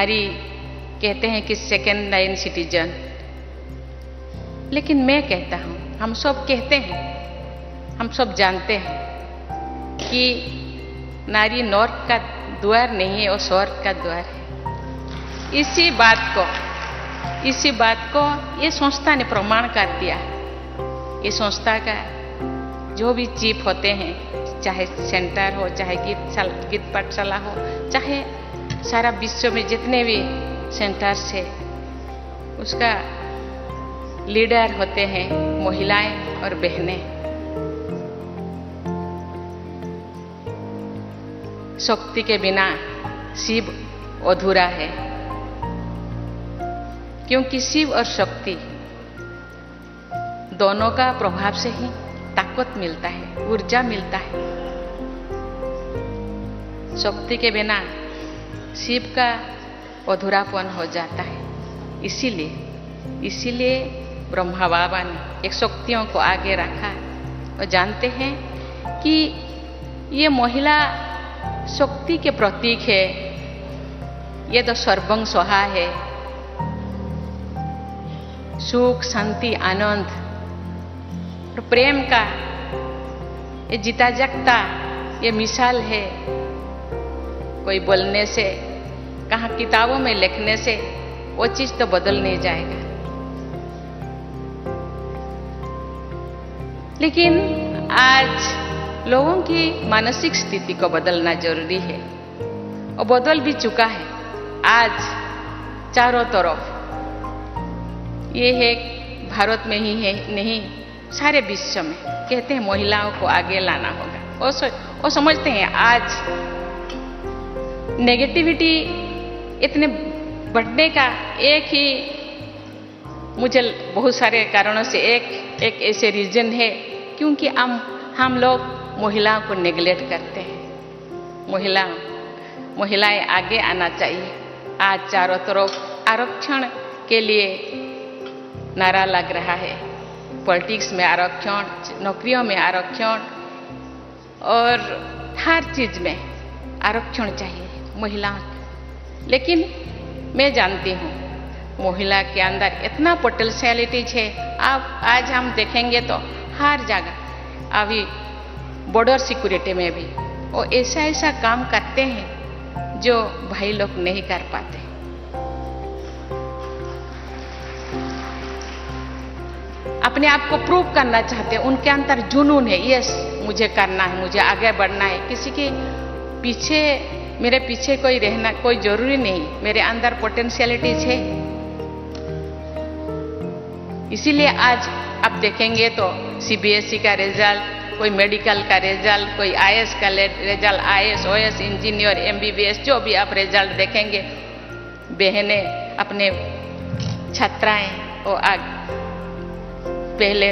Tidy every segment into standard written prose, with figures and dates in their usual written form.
नारी कहते हैं कि सेकेंड लाइन सिटीजन, लेकिन मैं कहता हूँ, हम सब कहते हैं, हम सब जानते हैं कि नारी नॉर्थ का द्वार नहीं है, वो स्वर्ग का द्वार है। इसी बात को ये संस्था ने प्रमाण कर दिया। ये संस्था का जो भी चीफ होते हैं, चाहे सेंटर हो, चाहे गीत पाठशाला हो, चाहे सारा विश्व में जितने भी सेंटर्स है, उसका लीडर होते हैं महिलाएं और बहनें। शक्ति के बिना शिव अधूरा है, क्योंकि शिव और शक्ति दोनों का प्रभाव से ही ताकत मिलता है, ऊर्जा मिलता है। शक्ति के बिना शिव का अधूरापन हो जाता है। इसीलिए ब्रह्मा बाबा ने एक शक्तियों को आगे रखा और जानते हैं कि ये महिला शक्ति के प्रतीक है, ये तो सर्वं स्वाहा है। सुख, शांति, आनंद और प्रेम का ये जीता जागता ये मिसाल है। कोई बोलने से, कहाँ किताबों में लिखने से वो चीज तो बदल नहीं जाएगा, लेकिन आज लोगों की मानसिक स्थिति को बदलना जरूरी है और बदल भी चुका है। आज चारों तरफ ये है, भारत में ही है नहीं, सारे विश्व में कहते हैं महिलाओं को आगे लाना होगा। वो समझते हैं आज नेगेटिविटी इतने बढ़ने का एक ही, मुझे बहुत सारे कारणों से एक ऐसे रीजन है, क्योंकि हम लोग महिलाओं को नेग्लेक्ट करते हैं। महिलाएं आगे आना चाहिए। आज चारों तरफ आरक्षण के लिए नारा लग रहा है। पॉलिटिक्स में आरक्षण, नौकरियों में आरक्षण और हर चीज में आरक्षण चाहिए महिलाओं को। लेकिन मैं जानती हूँ महिला के अंदर इतना पोटेंशियलिटीज है। आज हम देखेंगे तो हर जगह, अभी बॉर्डर सिक्योरिटी में भी वो ऐसा काम करते हैं जो भाई लोग नहीं कर पाते। अपने आप को प्रूव करना चाहते हैं, उनके अंदर जुनून है, यस मुझे करना है, मुझे आगे बढ़ना है। किसी के पीछे, मेरे पीछे कोई रहना कोई जरूरी नहीं, मेरे अंदर पोटेंशियलिटीज है। इसीलिए आज आप देखेंगे तो सीबीएसई का रिजल्ट, कोई मेडिकल का रिजल्ट, कोई आईएएस का result, IAS, OAS, engineer, MBBS, जो भी आप रिजल्ट देखेंगे, बहनें अपने छात्राएं वो पहले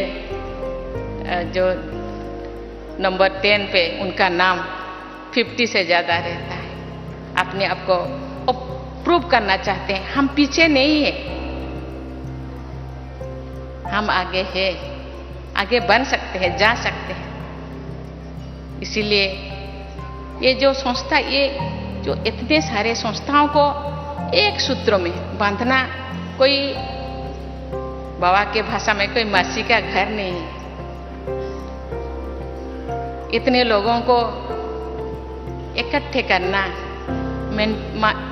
जो नंबर 10 पे उनका नाम 50 से ज्यादा रहता है। अपने आप को प्रूव करना चाहते हैं। हम पीछे नहीं है, हम आगे है, आगे बन सकते हैं, जा सकते हैं। इसीलिए ये जो संस्था, ये जो इतने सारे संस्थाओं को एक सूत्र में बांधना, कोई बाबा के भाषा में कोई मासी का घर नहीं है। इतने लोगों को इकट्ठे करना,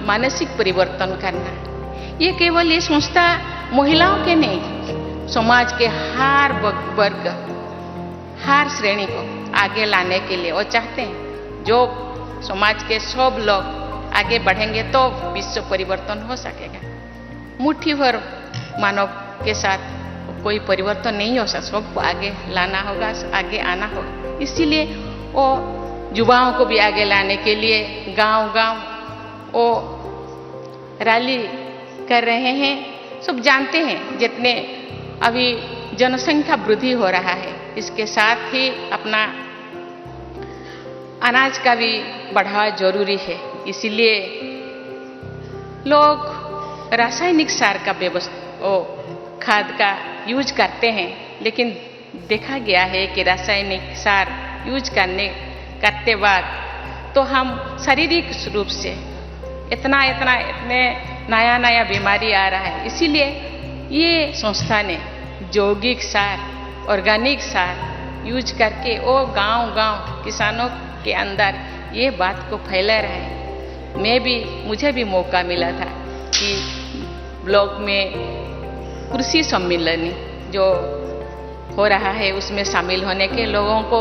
मानसिक परिवर्तन करना, ये केवल ये संस्था महिलाओं के नहीं, समाज के हर वर्ग, हर श्रेणी को आगे लाने के लिए वो चाहते हैं। जो समाज के सब लोग आगे बढ़ेंगे तो विश्व परिवर्तन हो सकेगा। मुट्ठी भर मानव के साथ कोई परिवर्तन नहीं हो सकता, सबको आगे लाना होगा, आगे आना होगा। इसीलिए वो युवाओं को भी आगे लाने के लिए गांव-गांव वो रैली कर रहे हैं। सब जानते हैं जितने अभी जनसंख्या वृद्धि हो रहा है, इसके साथ ही अपना अनाज का भी बढ़ावा जरूरी है। इसीलिए लोग रासायनिक सार का खाद का यूज करते हैं, लेकिन देखा गया है कि रासायनिक सार यूज करते बाद तो हम शारीरिक रूप से इतने नया नया बीमारी आ रहा है। इसीलिए ये संस्था ने जैविक सार, ऑर्गेनिक सार यूज करके वो गांव-गांव किसानों के अंदर ये बात को फैला रहा है। मुझे भी मौका मिला था कि ब्लॉक में कृषि सम्मेलन जो हो रहा है उसमें शामिल होने के लोगों को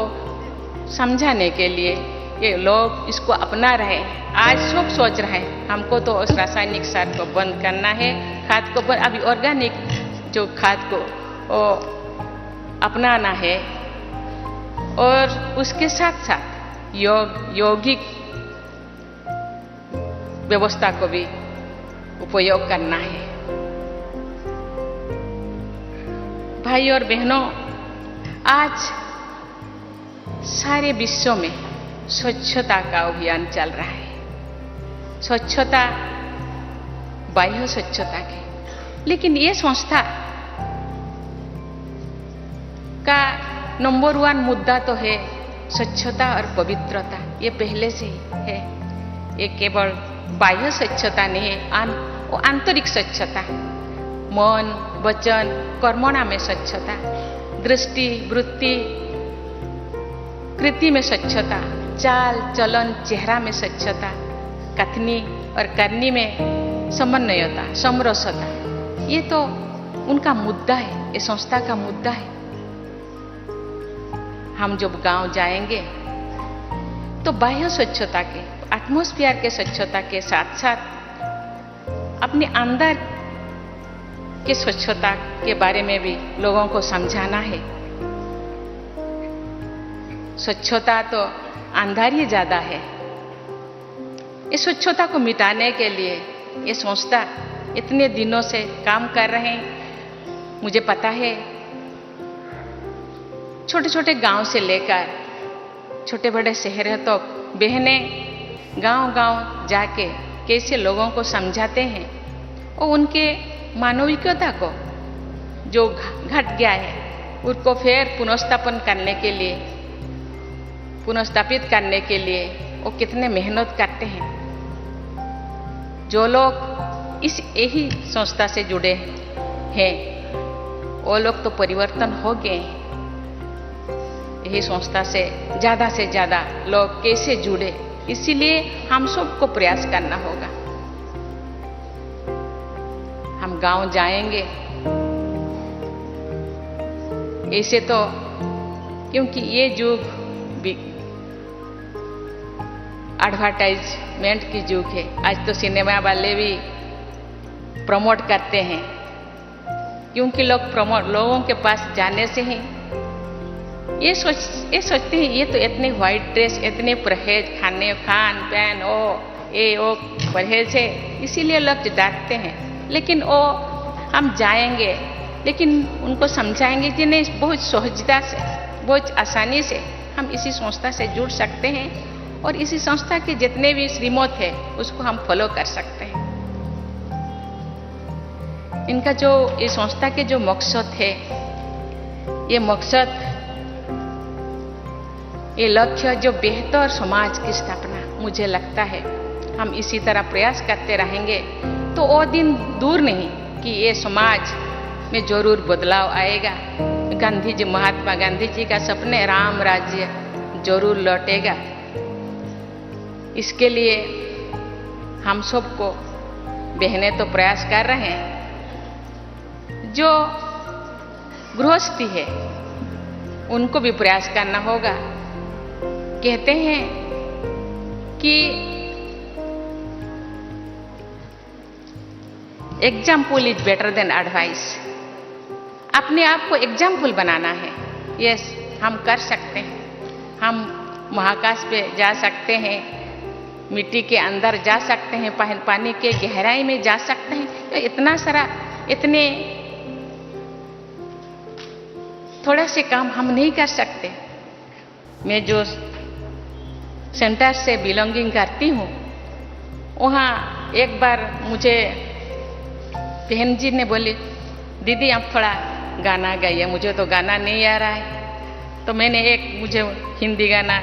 समझाने के लिए ये लोग इसको अपना रहे हैं। आज सब सोच रहे हैं हमको तो उस रासायनिक सार को बंद करना है, खाद को बंद, अभी ऑर्गेनिक जो खाद को अपनाना है और उसके साथ साथ यौगिक व्यवस्था को भी उपयोग करना है। भाई और बहनों, आज सारे विश्व में स्वच्छता का अभियान चल रहा है। स्वच्छता, बाह्य स्वच्छता की, लेकिन ये संस्था का नंबर 1 मुद्दा तो है स्वच्छता और पवित्रता। ये पहले से ही है। ये केवल बाह्य स्वच्छता नहीं है, वो आंतरिक स्वच्छता, मन, वचन, कर्मणा में स्वच्छता, दृष्टि, वृत्ति, कृति में स्वच्छता, चाल चलन, चेहरा में स्वच्छता, कथनी और करनी में समन्वयता, समरसता, ये तो उनका मुद्दा है, ये संस्था का मुद्दा है। हम जब गांव जाएंगे तो बाह्य स्वच्छता के, एटमॉस्फेयर के स्वच्छता के साथ साथ अपने अंदर के स्वच्छता के बारे में भी लोगों को समझाना है। स्वच्छता तो अंदर ही ज्यादा है। इस स्वच्छता को मिटाने के लिए ये संस्था इतने दिनों से काम कर रहे हैं। मुझे पता है छोटे छोटे गांव से लेकर छोटे बड़े शहरों तक बहनें गांव-गांव जाके कैसे लोगों को समझाते हैं और उनके मानविकता को जो घट गया है उसको फिर पुनर्स्थापन करने के लिए, पुनर्स्थापित करने के लिए वो कितने मेहनत करते हैं। जो लोग इस यही संस्था से जुड़े हैं वो लोग तो परिवर्तन हो गए हैं। यही संस्था से ज्यादा लोग कैसे जुड़े, इसीलिए हम सबको प्रयास करना होगा। हम गांव जाएंगे ऐसे तो, क्योंकि ये युग एडवर्टाइजमेंट की युग है। आज तो सिनेमा वाले भी प्रमोट करते हैं, क्योंकि लोगों के पास जाने से ही ये सोचते हैं ये तो इतने व्हाइट ड्रेस, इतने परहेज, खान पैन ओ परहेज है, इसीलिए लोग डांटते हैं। लेकिन हम जाएंगे, लेकिन उनको समझाएंगे कि नहीं, बहुत सहजता से, बहुत आसानी से हम इसी संस्था से जुड़ सकते हैं और इसी संस्था के जितने भी श्रीमत है उसको हम फॉलो कर सकते हैं। इनका जो इस संस्था के जो मकसद है, ये मकसद, ये लक्ष्य जो बेहतर समाज की स्थापना, मुझे लगता है हम इसी तरह प्रयास करते रहेंगे तो वो दिन दूर नहीं कि ये समाज में जरूर बदलाव आएगा। महात्मा गांधी जी का सपने राम राज्य जरूर लौटेगा। इसके लिए हम सबको बहनें तो प्रयास कर रहे हैं, जो गृहस्थी है उनको भी प्रयास करना होगा। कहते हैं कि example is better than advice. अपने आप को एग्जाम्पल बनाना है। यस, हम कर सकते हैं। हम महाकाश पे जा सकते हैं, मिट्टी के अंदर जा सकते हैं, पानी के गहराई में जा सकते हैं। तो इतना सारा, इतने थोड़ा से काम हम नहीं कर सकते। मैं जो सेंटर से बिलोंगिंग करती हूँ, वहाँ एक बार मुझे बहन जी ने बोली, दीदी आप थोड़ा गाना गाइए। मुझे तो गाना नहीं आ रहा है, तो मैंने मुझे हिंदी गाना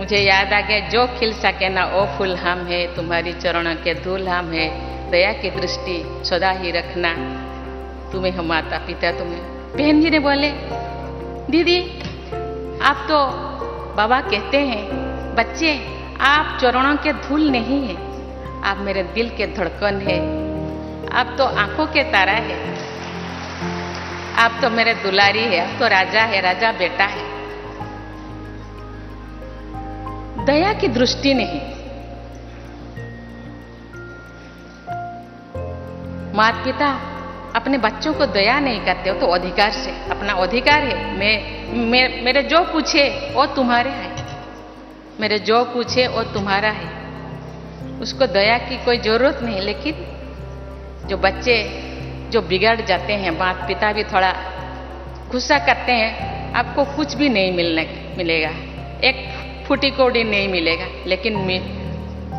मुझे याद आ गया, जो खिल सके ना ओ फूल हम है, तुम्हारी चरणों के धूल हम है, दया की दृष्टि सदा ही रखना, तुम्हें हो माता पिता तुम्हें। बहन जी ने बोले, दीदी आप तो बाबा कहते हैं, बच्चे आप चरणों के धूल नहीं है, आप मेरे दिल के धड़कन है, आप तो आंखों के तारा है, आप तो मेरे दुलारी है, आप तो राजा है, राजा बेटा है। दया की दृष्टि नहीं, माता पिता अपने बच्चों को दया नहीं करते हो तो अधिकार से, अपना अधिकार है, मेरे जो पूछे वो तुम्हारे है, मेरे जो पूछे वो तुम्हारा है, उसको दया की कोई जरूरत नहीं। लेकिन जो बच्चे जो बिगड़ जाते हैं, माता पिता भी थोड़ा गुस्सा करते हैं, आपको कुछ भी नहीं मिलेगा, एक फूटी कौड़ी नहीं मिलेगा, लेकिन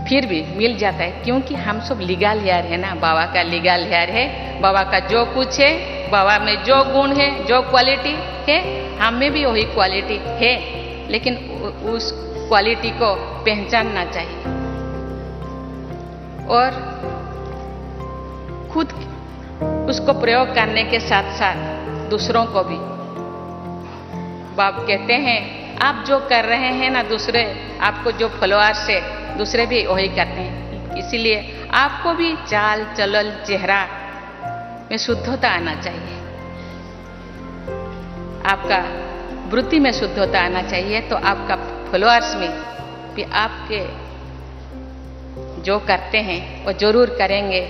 फिर भी मिल जाता है, क्योंकि हम सब लीगल हेयर है ना, बाबा का लीगल हेयर है। बाबा का जो कुछ है, बाबा में जो गुण है, जो क्वालिटी है, हम में भी वही क्वालिटी है, लेकिन उस क्वालिटी को पहचानना चाहिए और खुद उसको प्रयोग करने के साथ साथ दूसरों को भी। बाप कहते हैं, आप जो कर रहे हैं ना, दूसरे आपको जो फॉलोअर्स है, दूसरे भी वही करते हैं, इसीलिए आपको भी चाल चलन चेहरा में शुद्धता आना चाहिए, आपका वृत्ति में शुद्धता आना चाहिए, तो आपका फॉलोअर्स में भी आपके जो करते हैं वो जरूर करेंगे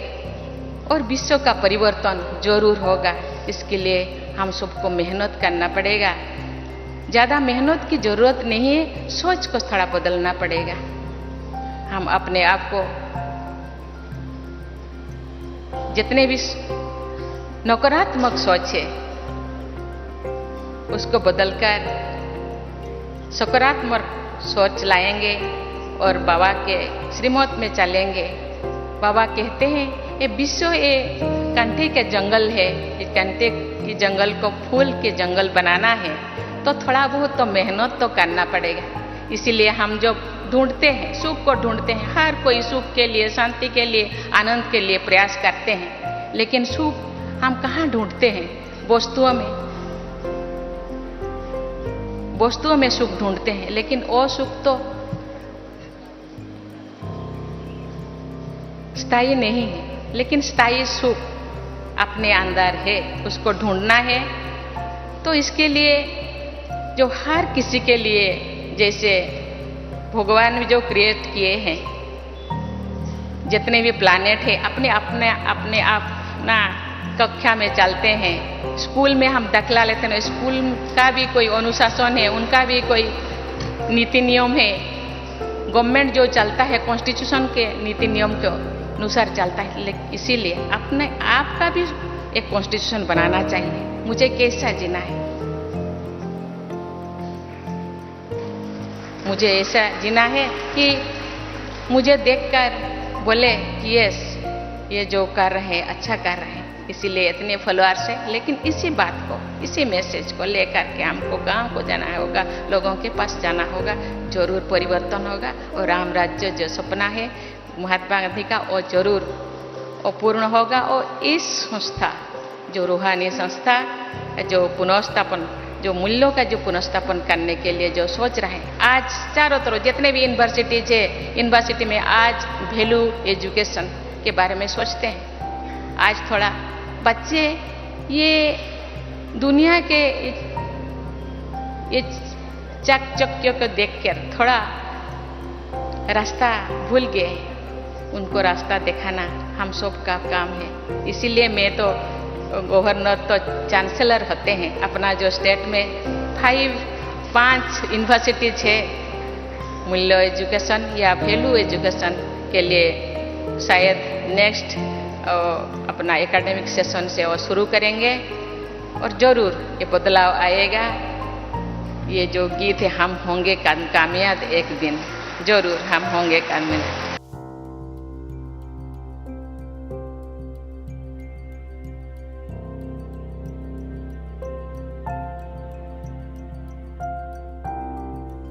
और विश्व का परिवर्तन जरूर होगा। इसके लिए हम सबको मेहनत करना पड़ेगा, ज़्यादा मेहनत की जरूरत नहीं है, सोच को थोड़ा बदलना पड़ेगा। हम अपने आप को जितने भी नकारात्मक सोच है उसको बदलकर सकारात्मक सोच लाएंगे और बाबा के श्रीमत में चलेंगे। बाबा कहते हैं, ये विश्व ये कंटे के जंगल है, ये कंटे के जंगल को फूल के जंगल बनाना है, तो थोड़ा बहुत तो मेहनत तो करना पड़ेगा। इसीलिए हम जो ढूंढते हैं, सुख को ढूंढते हैं, हर कोई सुख के लिए, शांति के लिए, आनंद के लिए प्रयास करते हैं, लेकिन सुख हम कहाँ ढूंढते हैं? वस्तुओं में, वस्तुओं में सुख ढूंढते हैं, लेकिन वो सुख तो स्थायी नहीं है। लेकिन स्थायी सुख अपने अंदर है, उसको ढूंढना है। तो इसके लिए जो हर किसी के लिए, जैसे भगवान ने जो क्रिएट किए हैं, जितने भी प्लैनेट है, अपने अपना कक्षा में चलते हैं, स्कूल में हम दाखिला लेते हैं, स्कूल का भी कोई अनुशासन है, उनका भी कोई नीति नियम है, गवर्नमेंट जो चलता है कॉन्स्टिट्यूशन के नीति नियम के अनुसार चलता है। लेकिन इसीलिए अपने आप का भी एक कॉन्स्टिट्यूशन बनाना चाहिए, मुझे कैसा जीना है, मुझे ऐसा जीना है कि मुझे देखकर बोले कि यस, ये जो कर रहे हैं अच्छा कर रहे हैं। इसीलिए इतने फॉलोअर्स है, लेकिन इसी बात को, इसी मैसेज को लेकर के हमको गांव को जाना होगा, लोगों के पास जाना होगा, जरूर परिवर्तन होगा और राम राज्य जो सपना है महात्मा गांधी का, वो जरूर वो पूर्ण होगा। और इस संस्था जो रूहानी संस्था जो पुनर्स्थापन, जो मूल्यों का जो पुनर्स्थापन करने के लिए जो सोच रहे हैं, आज चारों तरफ जितने भी यूनिवर्सिटीज है, यूनिवर्सिटी में आज वैल्यू एजुकेशन के बारे में सोचते हैं। आज थोड़ा बच्चे ये दुनिया के ये चकचक्यों को देखकर थोड़ा रास्ता भूल गए, उनको रास्ता दिखाना हम सब का काम है। इसीलिए मैं तो गवर्नर तो चांसलर होते हैं, अपना जो स्टेट में 5 यूनिवर्सिटीज है मूल्य एजुकेशन या वैल्यू एजुकेशन के लिए, शायद नेक्स्ट अपना एकेडमिक सेशन से वो शुरू करेंगे और जरूर ये बदलाव आएगा। ये जो गीत है, हम होंगे कामयाब एक दिन, जरूर हम होंगे कामयाब।